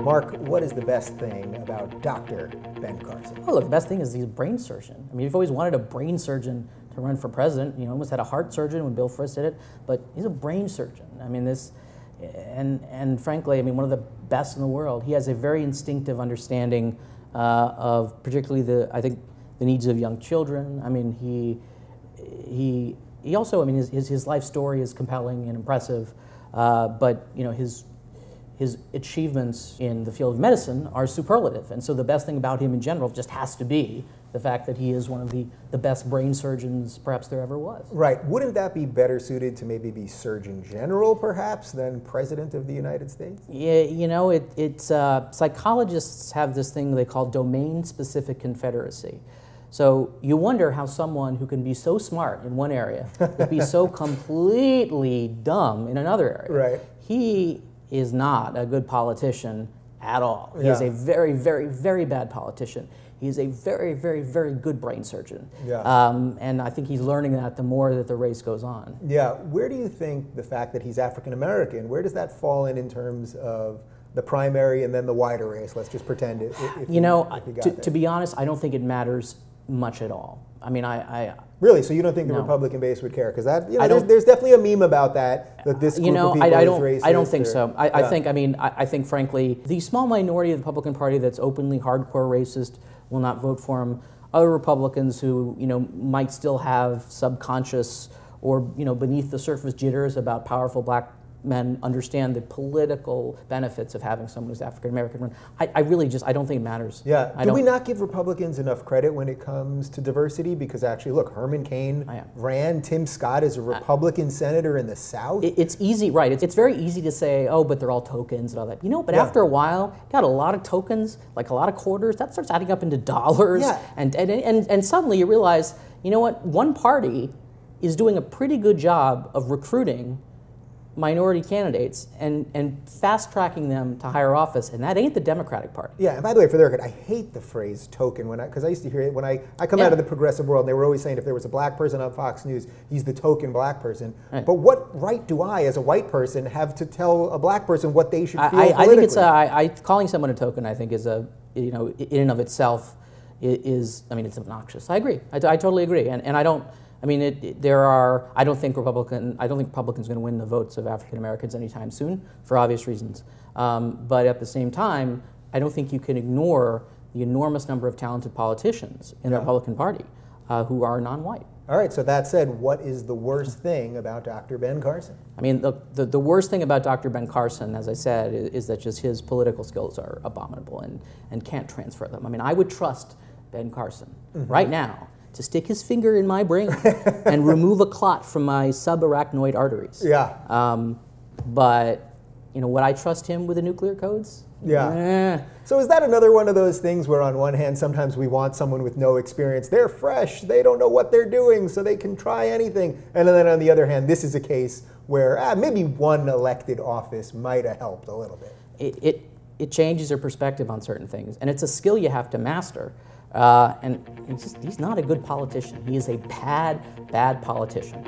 Mark, what is the best thing about Dr. Ben Carson? Oh, look, the best thing is he's a brain surgeon. I mean, you've always wanted a brain surgeon to run for president. You know, almost had a heart surgeon when Bill Frist did it, but he's a brain surgeon. I mean, and frankly, I mean, one of the best in the world. He has a very instinctive understanding of particularly I think, the needs of young children. I mean, he also, I mean, his life story is compelling and impressive, but, you know, his achievements in the field of medicine are superlative. And so the best thing about him in general just has to be the fact that he is one of the best brain surgeons perhaps there ever was. Right. Wouldn't that be better suited to maybe be Surgeon General, perhaps, than President of the United States? Yeah, you know, psychologists have this thing they call domain-specific confederacy. So you wonder how someone who can be so smart in one area would be so completely dumb in another area. Right. He is not a good politician at all. He is a very, very, very bad politician. He's a very, very, very good brain surgeon. Yeah. And I think he's learning that the more that the race goes on. Yeah. Where do you think the fact that he's African American, where does that fall in terms of the primary and then the wider race? Let's just pretend it. You know, to be honest, I don't think it matters much at all. I mean, really? So you don't think the Republican base would care? Because that, you know, there's definitely a meme about that this group of people is racist. I don't think so. I think, frankly, the small minority of the Republican Party that's openly hardcore racist will not vote for him. Other Republicans who, you know, might still have subconscious or, you know, beneath the surface jitters about powerful black men understand the political benefits of having someone who's African American run. I really just, I don't think it matters. Yeah. Do we not give Republicans enough credit when it comes to diversity? Because actually, look, Herman Cain ran. Tim Scott is a Republican senator in the South. It's easy, right? It's very easy to say, oh, but they're all tokens and all that. You know, but after a while, got a lot of tokens, like a lot of quarters, that starts adding up into dollars. Yeah. And suddenly you realize, you know what? One party is doing a pretty good job of recruiting minority candidates and fast-tracking them to higher office, and that ain't the Democratic Party. Yeah, and by the way, for the record, I hate the phrase token, because I used to hear it when I come out of the progressive world, and they were always saying if there was a black person on Fox News, he's the token black person. Right. But what right do I, as a white person, have to tell a black person what they should feel politically? I think it's, calling someone a token, I think, is you know, in and of itself is, I mean, it's obnoxious. I agree. I totally agree, and I don't, I mean, I don't think Republicans are going to win the votes of African Americans anytime soon, for obvious reasons. But at the same time, I don't think you can ignore the enormous number of talented politicians in the Republican Party who are non-white. All right, so that said, what is the worst thing about Dr. Ben Carson? I mean, the worst thing about Dr. Ben Carson, as I said, is that just his political skills are abominable and can't transfer them. I mean, I would trust Ben Carson right now to stick his finger in my brain and remove a clot from my subarachnoid arteries. Yeah. But, you know, would I trust him with the nuclear codes? Yeah. So is that another one of those things where on one hand, sometimes we want someone with no experience. They're fresh, they don't know what they're doing, so they can try anything. And then on the other hand, this is a case where maybe one elected office might have helped a little bit. It changes your perspective on certain things, and it's a skill you have to master. And he's not a good politician. He is a bad, bad politician.